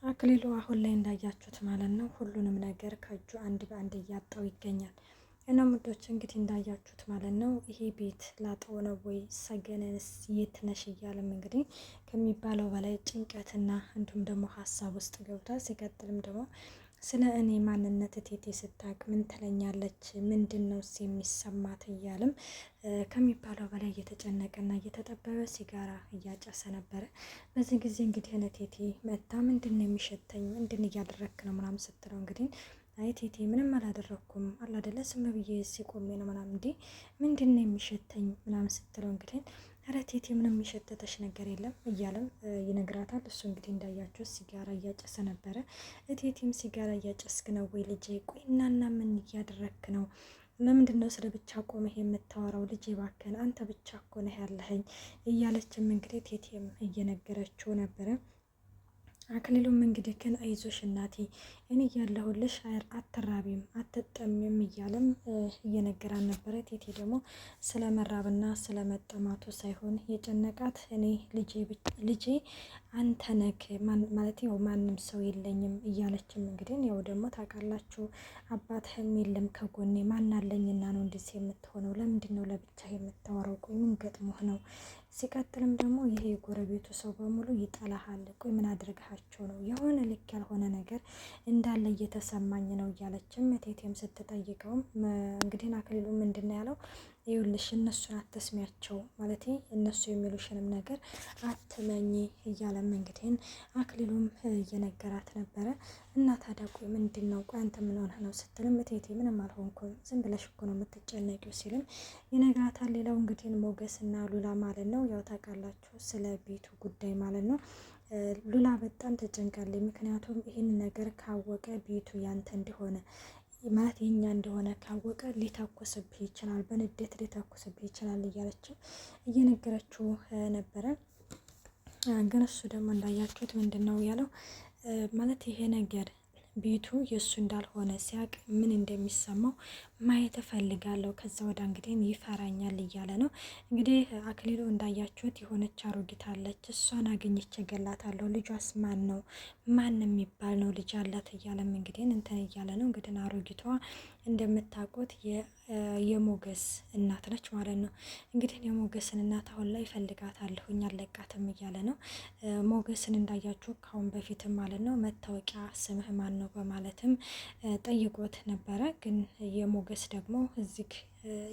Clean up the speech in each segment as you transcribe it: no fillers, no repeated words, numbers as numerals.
አክሊሉ አሁን ላይ እንዳያችሁት ማለት ነው ሁሉንም ነገር ከእጁ አንድ በአንድ እያጣው ይገኛል። እና ሙዶች እንግዲህ እንዳያችሁት ማለት ነው ይሄ ቤት ላጠው ነው ወይ ሰገነንስ የት ነሽ እያለም እንግዲህ ከሚባለው በላይ ጭንቀትና እንዲሁም ደግሞ ሀሳብ ውስጥ ገብቷል። ሲቀጥልም ደግሞ ስለ እኔ ማንነት እቴቴ ስታቅ ምን ትለኛለች፣ ምንድን ነው የሚሰማት እያለም ከሚባለው በላይ እየተጨነቀና እየተጠበበ ሲጋራ እያጨሰ ነበረ። በዚህ ጊዜ እንግዲህ እቴቴ መታ ምንድን ነው የሚሸተኝ፣ ምንድን እያደረክ ነው ምናምን ስትለው እንግዲህ አይ ቴቴ ምንም አላደረኩም አላደለ ስም ብዬ ሲቆሜ ነው ምናምን እንዴ ምንድን ነው የሚሸተኝ ምናምን ስትለው እንግዲህ ኧረ ቴቴ ምንም የሚሸተተሽ ነገር የለም እያለም ይነግራታል። እሱ እንግዲህ እንዳያቸው ሲጋራ እያጨሰ ነበረ። እቴቴም ሲጋራ እያጨስክ ነው ወይ ልጄ? ቆይ እናና ምን እያደረክ ነው? ለምንድን ነው ስለ ብቻ ቆመህ የምታወራው? ልጄ ባከን አንተ ብቻ እኮ ነህ ያለኸኝ እያለችም እንግዲህ ቴቴም እየነገረችው ነበረ። አክሊሉም እንግዲህ ግን አይዞሽ እናቴ እኔ እያለሁልሽ አትራቢም አትጠሚም እያለም እየነገራን ነበረ። ቴቴ ደግሞ ስለ መራብና ስለ መጠማቱ ሳይሆን የጨነቃት እኔ ልጄ አንተ ነክ ማለት ያው ማንም ሰው የለኝም እያለችም እንግዲህ ያው ደግሞ ታውቃላችሁ አባትህም የለም ከጎኔ ማናለኝና ነው እንደዚህ የምትሆነው? ለምንድን ነው ለብቻ የምታወራው? ቆይ ምን ገጥሞህ ነው? ሲቀጥልም ደግሞ ይሄ የጎረቤቱ ሰው በሙሉ ይጠላሃል። ቆይ ምን አድርግሃቸው ነው? የሆነ ልክ ያልሆነ ነገር እንዳለ እየተሰማኝ ነው እያለችም ቴቴም ስትጠይቀውም እንግዲህ አክሊሉ ምንድን ነው ያለው? ይኸውልሽ እነሱን አትስሚያቸው ማለት እነሱ የሚሉሽንም ነገር አትመኝ እያለም እንግዲህ አክሊሉም እየነገራት ነበረ። እና ታዲያ ቆይ ምንድን ነው? ቆይ አንተ ምን ሆነህ ነው ስትልም ቴቴ ምንም አልሆንኩም ዝም ብለሽ እኮ ነው የምትጨነቂው ሲልም ይነግራታል። ሌላው እንግዲህ ሞገስ እና ሉላ ማለት ነው ያው ታውቃላችሁ ስለ ቤቱ ጉዳይ ማለት ነው ሉላ በጣም ተጨንቃለች። ምክንያቱም ይህን ነገር ካወቀ ቤቱ ያንተ እንደሆነ ማለት የኛ እንደሆነ ካወቀ ሊተኩስብህ ይችላል፣ በንዴት ሊተኩስብህ ይችላል እያለችው እየነገረችው ነበረ። ግን እሱ ደግሞ እንዳያችሁት ምንድን ነው ያለው ማለት ይሄ ነገር ቤቱ የእሱ እንዳልሆነ ሲያቅ ምን እንደሚሰማው ማየት እፈልጋለሁ። ከዛ ወደ እንግዲህ ይፈራኛል እያለ ነው። እንግዲህ አክሊሉ እንዳያችሁት የሆነች አሮጊት አለች። እሷን አገኘች እገላታለሁ። ልጇስ ማን ነው? ማን የሚባል ነው ልጅ አላት እያለም እንግዲህ እንትን እያለ ነው። እንግዲህ አሮጊቷ እንደምታውቁት የሞገስ እናት ነች ማለት ነው። እንግዲህ የሞገስን እናት አሁን ላይ እፈልጋታለሁኝ አለቃትም እያለ ነው። ሞገስን እንዳያችሁ ካሁን በፊትም ማለት ነው መታወቂያ ስምህ ማን ነው በማለትም ጠይቆት ነበረ። ግን የሞገስ ደግሞ እዚህ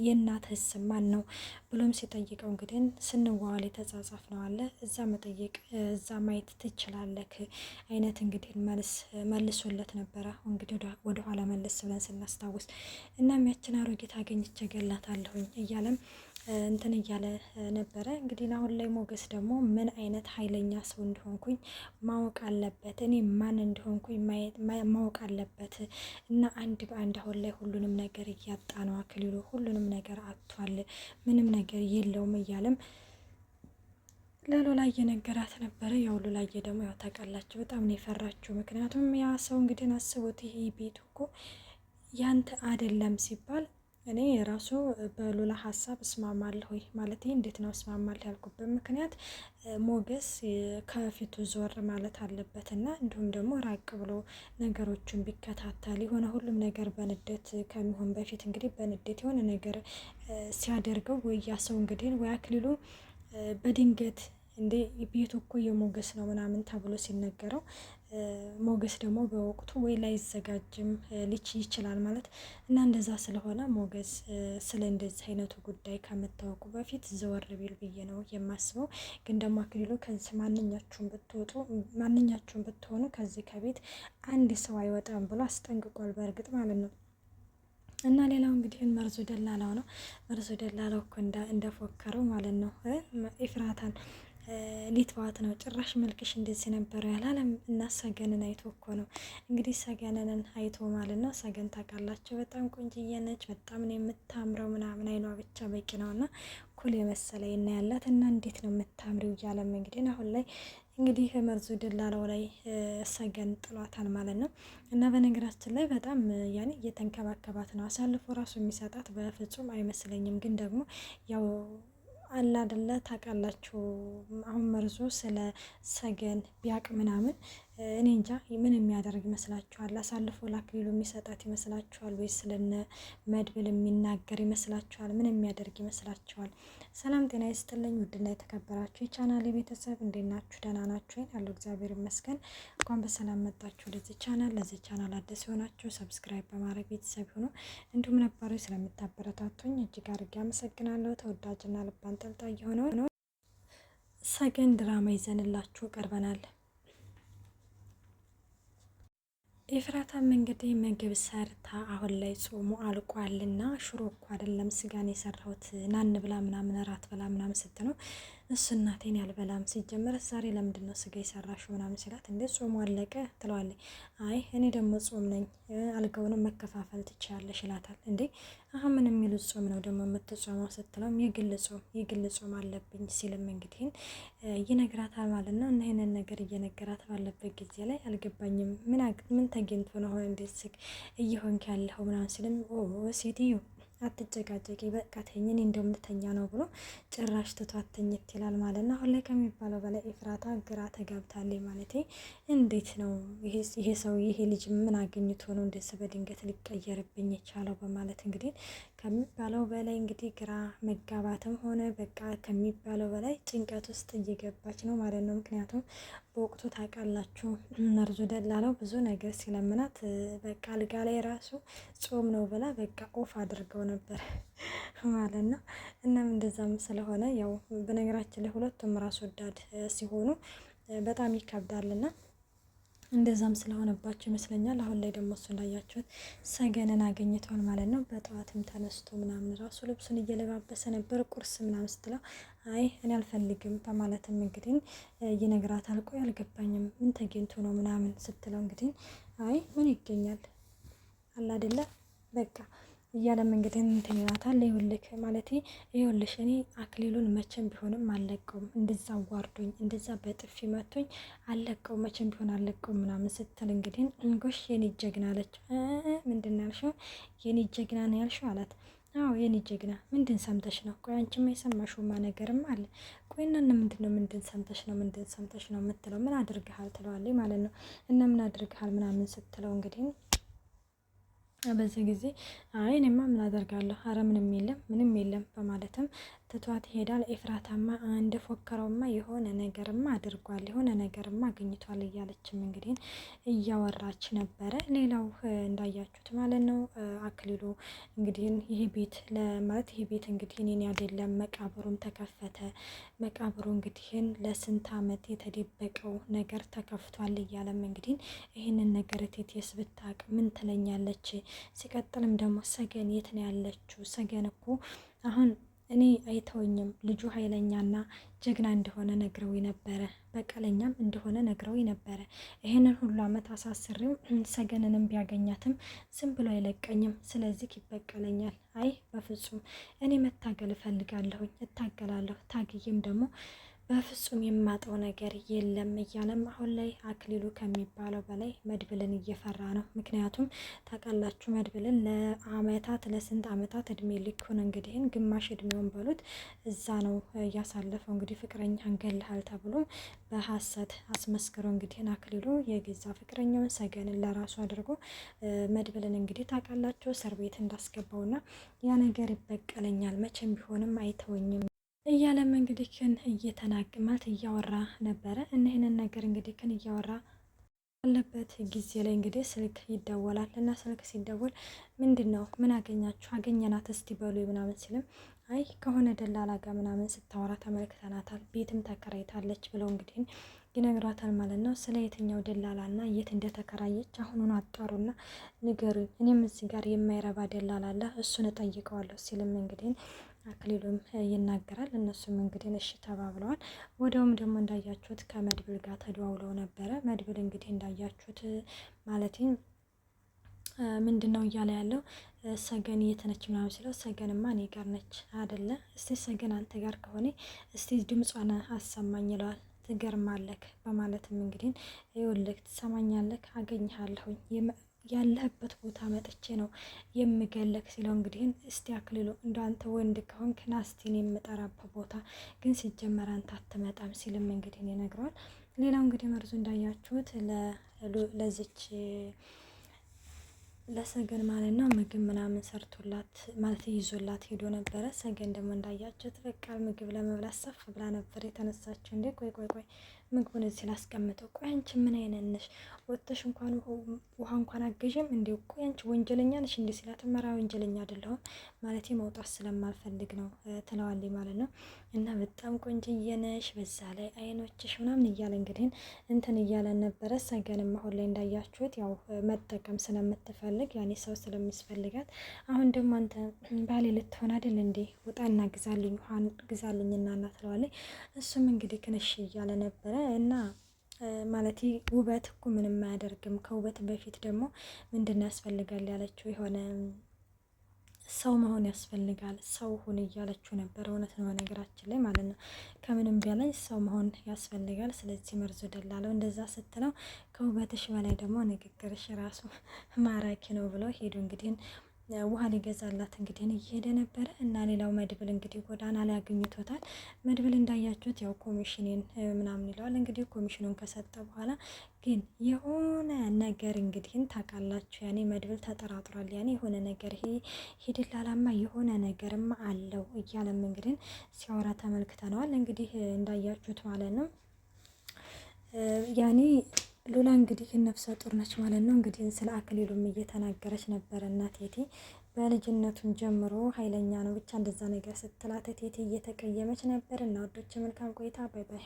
የእናትህ ስም ማን ነው ብሎም ሲጠይቀው እንግዲህ ስንዋዋል የተጻጻፍ ነው አለ እዛ መጠየቅ እዛ ማየት ትችላለህ አይነት እንግዲህ መልሶለት ነበረ። እንግዲህ ወደኋላ መለስ ብለን ስናስታውስ እናም ያችን አሮጌት አገኝቼ እገላታለሁኝ እያለም እንትን እያለ ነበረ። እንግዲህ አሁን ላይ ሞገስ ደግሞ ምን አይነት ኃይለኛ ሰው እንደሆንኩኝ ማወቅ አለበት፣ እኔ ማን እንደሆንኩኝ ማወቅ አለበት እና አንድ በአንድ አሁን ላይ ሁሉንም ነገር እያጣ ነው አክሊሉ፣ ሁሉንም ነገር አጥቷል፣ ምንም ነገር የለውም እያለም ለሉላዬ ነገራት ነበረ። ያው ሉላዬ ደግሞ ያው ታውቃላችሁ በጣም ነው የፈራችው። ምክንያቱም ያ ሰው እንግዲህ አስቡት ይሄ ቤቱ እኮ ያንተ አይደለም ሲባል እኔ የራሱ በሉላ ሀሳብ እስማማለሁ ማለት እንዴት ነው እስማማለሁ ያልኩበት ምክንያት ሞገስ ከፊቱ ዞር ማለት አለበት እና እንዲሁም ደግሞ ራቅ ብሎ ነገሮችን ቢከታተል የሆነ ሁሉም ነገር በንዴት ከሚሆን በፊት እንግዲህ በንዴት የሆነ ነገር ሲያደርገው ወይ ያ ሰው እንግዲህ ወይ አክሊሉ በድንገት እንዴ ቤቱ እኮ የሞገስ ነው ምናምን ተብሎ ሲነገረው ሞገስ ደግሞ በወቅቱ ወይ ላይዘጋጅም ይችላል ማለት እና እንደዛ ስለሆነ ሞገስ ስለ እንደዚህ አይነቱ ጉዳይ ከመታወቁ በፊት ዘወር ቢል ብዬ ነው የማስበው። ግን ደግሞ አክሊሉ ከዚህ ማንኛችሁም ብትሆኑ ከዚህ ከቤት አንድ ሰው አይወጣም ብሎ አስጠንቅቋል በእርግጥ ማለት ነው። እና ሌላው እንግዲህ መርዞ ደላላው ነው። መርዞ ደላላው እኮ እንደፎከረው ማለት ነው ኤፍራታን ሊተዋት ነው። ጭራሽ መልክሽ እንደዚህ ነበረ ያላለም እና ሰገንን አይቶ እኮ ነው እንግዲህ ሰገንን አይቶ ማለት ነው። ሰገን ታውቃላችሁ በጣም ቆንጅዬ ነች፣ በጣም ነው የምታምረው ምናምን አይኗ ብቻ በቂ ነው እና ኩል የመሰለ እና ያላት እና እንዴት ነው የምታምሪው እያለም እንግዲህ አሁን ላይ እንግዲህ መርዞ ደላላው ላይ ሰገን ጥሏታል ማለት ነው። እና በነገራችን ላይ በጣም ያኔ እየተንከባከባት ነው። አሳልፎ ራሱ የሚሰጣት በፍጹም አይመስለኝም። ግን ደግሞ ያው አላ አይደለ ታውቃላችሁ አሁን መርዞ ስለ ሰገን ቢያቅ ምናምን እኔ እንጃ ምን የሚያደርግ ይመስላችኋል? አሳልፎ ለአክሊሉ የሚሰጣት ይመስላችኋል? ወይስ ስለነ መድብል የሚናገር ይመስላችኋል? ምን የሚያደርግ ይመስላችኋል? ሰላም ጤና ይስጥልኝ። ውድና የተከበራችሁ የቻናል ቤተሰብ እንዴት ናችሁ? ደህና ናችሁ? ያለው እግዚአብሔር ይመስገን። እንኳን በሰላም መጣችሁ ወደዚህ ቻናል። ለዚህ ቻናል አዲስ የሆናችሁ ሰብስክራይብ በማድረግ ቤተሰብ ሆኖ እንዲሁም ነባሪ ስለምታበረታቱኝ እጅግ አድርጌ አመሰግናለሁ። ተወዳጅና ልብ አንጠልጣይ የሆነው ሰገን ድራማ ይዘንላችሁ ቀርበናል። ኤፍራታም እንግዲህ ምግብ ሰርታ አሁን ላይ ጾሙ አልቋልና ሽሮ እኮ አይደለም ስጋን የሰራሁት ናን ብላ ምናምን እራት ብላ ምናምን ስትለው እሱ እናቴን ያልበላም ሲጀመር ዛሬ ለምንድን ነው ስጋ የሰራሽው ምናምን ሲላት እንዴ ጾሙ አለቀ ትለዋለች። አይ እኔ ደግሞ ጾም ነኝ አልጋውንም መከፋፈል ትችያለሽ ይላታል። እንዴ አሁን ምን የሚሉት ጾም ነው ደግሞ የምትጾመው ስትለውም የግል ጾም አለብኝ ሲልም እንግዲህ ይነግራታል ማለት ነው። እና ይሄንን ነገር እየነገራት ባለበት ጊዜ ላይ አልገባኝም ምን ተገኝቶ ነው እንዴት ስግ እየሆንክ ያለኸው ምናምን ሲልም ሴትዮ አትጨቃጨቂ በቃ ተኝ እኔ እንደውም ልተኛ ነው ብሎ ጭራሽ ትቷት ተኝት ይላል ማለት ነው። አሁን ላይ ከሚባለው በላይ ኤፍራታ ግራ ተጋብታለች ማለት እንዴት ነው ይሄ ሰው ይሄ ልጅ ምን አገኝቶ ነው እንደዚህ በድንገት ሊቀየርብኝ የቻለው በማለት እንግዲህ ከሚባለው በላይ እንግዲህ ግራ መጋባትም ሆነ በቃ ከሚባለው በላይ ጭንቀት ውስጥ እየገባች ነው ማለት ነው። ምክንያቱም በወቅቱ ታውቃላችሁ መርዙ ደላለው ብዙ ነገር ሲለምናት በቃ አልጋ ላይ ራሱ ጾም ነው ብላ በቃ ኦፍ አድርገው ነበር ማለት ነው። እናም እንደዛም ስለሆነ ያው በነገራችን ላይ ሁለቱም ራስ ወዳድ ሲሆኑ በጣም ይከብዳልና እንደዛም ስለሆነባቸው ይመስለኛል። አሁን ላይ ደግሞ እሱ እንዳያችሁት ሰገንን አገኝተዋል ማለት ነው። በጠዋትም ተነስቶ ምናምን ራሱ ልብሱን እየለባበሰ ነበር። ቁርስ ምናምን ስትለው አይ እኔ አልፈልግም በማለትም እንግዲህ ይነግራታል። ቆይ አልገባኝም ምን ተገኝቶ ነው ምናምን ስትለው እንግዲህ አይ ምን ይገኛል አላ አይደለ በቃ እያለም እንግዲህ እንትን ይላታል። ይኸውልህ ማለት ይኸውልሽ እኔ አክሊሉን መቼም ቢሆንም አልለቀውም፣ እንደዛ አዋርዶኝ እንደዛ በጥፊ መቶኝ አልለቀውም፣ መቼም ቢሆን አልለቀውም ምናምን ስትል እንግዲህ እንጎሽ የኔ ጀግና አለች። ምንድን ነው ያልሽው? የኔ ጀግና ነው ያልሽው አላት። አዎ የኔ ጀግና ምንድን ሰምተሽ ነው? ቆይ አንቺማ የሰማሽውማ ነገርም አለ። ቆይ እና ምንድን ሰምተሽ ነው የምትለው? ምን አድርግሃል ትለዋለች ማለት ነው። እና ምን አድርግሃል ምናምን ስትለው እንግዲህ በዚህ ጊዜ አይ እኔማ ምን አደርጋለሁ፣ አረ ምንም የለም በማለትም ትቷት ይሄዳል። ኤፍራታማ እንደፎከረውማ የሆነ ነገርማ አድርጓል፣ የሆነ ነገርማ አግኝቷል እያለችም እንግዲህ እያወራች ነበረ። ሌላው እንዳያችሁት ማለት ነው አክሊሉ እንግዲህ ይሄ ቤት ለማለት ይሄ ቤት እንግዲህ እኔን አይደለም መቃብሩም ተከፈተ፣ መቃብሩ እንግዲህ ለስንት ዓመት የተደበቀው ነገር ተከፍቷል እያለም እንግዲህ ይህንን ነገር ቴቴስ ብታቅ ምን ትለኛለች? ሲቀጥልም ደግሞ ሰገን የት ነው ያለችው? ሰገን እኮ አሁን እኔ አይተወኝም ልጁ ኃይለኛና ጀግና እንደሆነ ነግረው ነበረ፣ በቀለኛም እንደሆነ ነግረው ነበረ። ይሄንን ሁሉ ዓመት አሳስሬው ሰገንንም ቢያገኛትም ዝም ብሎ አይለቀኝም፣ ስለዚህ ይበቀለኛል። አይ በፍጹም እኔ መታገል እፈልጋለሁኝ፣ እታገላለሁ፣ ታግዬም ደግሞ በፍጹም የማጠው ነገር የለም እያለም አሁን ላይ አክሊሉ ከሚባለው በላይ መድብልን እየፈራ ነው። ምክንያቱም ታውቃላችሁ መድብልን ለአመታት ለስንት አመታት እድሜ ልኩን እንግዲህን ግማሽ እድሜውን በሉት እዛ ነው እያሳለፈው። እንግዲህ ፍቅረኛ እንገልሃል ተብሎ በሀሰት አስመስክሮ እንግዲህን አክሊሉ የገዛ ፍቅረኛውን ሰገንን ለራሱ አድርጎ መድብልን እንግዲህ ታውቃላችሁ እስር ቤት እንዳስገባውና ያ ነገር ይበቀለኛል መቼም ቢሆንም አይተወኝም እያለም እንግዲህ ክን እየተናቅማት እያወራ ነበረ። እነህንን ነገር እንግዲህ ክን እያወራ ባለበት ጊዜ ላይ እንግዲህ ስልክ ይደወላል እና ስልክ ሲደወል ምንድን ነው ምን አገኛችሁ? አገኘናት እስቲ በሉ ምናምን ሲልም አይ ከሆነ ደላላ ጋር ምናምን ስታወራ ተመልክተናታል፣ ቤትም ተከራይታለች ብለው እንግዲህ ይነግራታል ማለት ነው። ስለ የትኛው ደላላና የት እንደተከራየች አሁኑን አጣሩና ንገሩኝ፣ እኔም እዚህ ጋር የማይረባ ደላላ አለ እሱን እጠይቀዋለሁ ሲልም እንግዲህ አክሊሉም ይናገራል። እነሱም እንግዲህ እሺ ተባብለዋል። ወደውም ደግሞ እንዳያችሁት ከመድብል ጋር ተደዋውለው ነበረ። መድብል እንግዲህ እንዳያችሁት ማለት ምንድን ነው እያለ ያለው ሰገን የት ነች ምናምን ሲለው ሰገንማ እኔ ጋር ነች አይደለ? እስቲ ሰገን አንተ ጋር ከሆነ እስቲ ድምጿን አሰማኝ ይለዋል። ትገርማለክ በማለትም እንግዲህ ይኸውልህ ትሰማኛለክ፣ አገኝሃለሁኝ ያለህበት ቦታ መጥቼ ነው የምገለክ ሲለው እንግዲህ እስቲ አክሊሉ እንደ አንተ ወንድ ከሆንክ ና እስቲ እኔ የምጠራበት ቦታ ግን ሲጀመር አንተ አትመጣም ሲልም እንግዲህ ይነግረዋል። ሌላው እንግዲህ መርዙ እንዳያችሁት ለዚች ለሰገን ማለት ነው ምግብ ምናምን ሰርቶላት ማለት ይዞላት ሄዶ ነበረ። ሰገን ደግሞ እንዳያችሁት በቃ ምግብ ለመብላት ሰፍ ብላ ነበር የተነሳችው። እንዴ ቆይ ቆይ ቆይ ምግቡን እዚህ ላስቀምጠው። ቆይ አንቺ ምን አይነት ነሽ? ወጥተሽ እንኳን ውሃ እንኳን አገዥም እንዴ? ቆይ አንቺ ወንጀለኛ ነሽ እንዴ ሲላት፣ መራ ወንጀለኛ አይደለሁም ማለት መውጣት ስለማልፈልግ ነው ትለዋለች ማለት ነው። እና በጣም ቆንጅዬ ነሽ፣ በዛ ላይ አይኖችሽ ምናምን እያለ እንግዲህ እንትን እያለን ነበረ። ሰገንም አሁን ላይ እንዳያችሁት ያው መጠቀም ስለምትፈልግ ያኔ ሰው ስለሚስፈልጋት፣ አሁን ደግሞ አንተ ባሌ ልትሆን አይደል እንዴ ውጣና ግዛልኝ ውሃን ግዛልኝ እና ትለዋለች። እሱም እንግዲህ ክንሽ እያለ ነበረ እና ማለት ውበት እኮ ምንም አያደርግም። ከውበት በፊት ደግሞ ምንድን ያስፈልጋል ያለችው የሆነ ሰው መሆን ያስፈልጋል። ሰው ሁን እያለችው ነበር። እውነት ነው ነገራችን ላይ ማለት ነው። ከምንም በላይ ሰው መሆን ያስፈልጋል። ስለዚህ መርዙ ደላለው እንደዛ ስትለው ከውበትሽ በላይ ደግሞ ንግግርሽ ራሱ ማራኪ ነው ብለው ሄዱ። እንግዲህ ውሃ ሊገዛላት እንግዲህ እየሄደ ነበረ እና ሌላው መድብል እንግዲህ ጎዳና ላይ አግኝቶታል። መድብል እንዳያችሁት ያው ኮሚሽኔን ምናምን ይለዋል። እንግዲህ ኮሚሽኑን ከሰጠ በኋላ ግን የሆነ ነገር እንግዲህ ታውቃላችሁ፣ ያኔ መድብል ተጠራጥሯል። ያኔ የሆነ ነገር ይሄ ሂድላላማ የሆነ ነገርማ አለው እያለም እንግዲህ ሲያወራ ተመልክተነዋል። እንግዲህ እንዳያችሁት ማለት ነው ያኔ ሉላ እንግዲህ ነፍሰ ጡር ነች ማለት ነው። እንግዲህ ስለ አክሊሉም እየተናገረች ነበር እና ቴቴ በልጅነቱን ጀምሮ ኃይለኛ ነው ብቻ እንደዛ ነገር ስትላት ቴቴ እየተቀየመች ነበር። እና ወዶች መልካም ቆይታ። ባይ ባይ።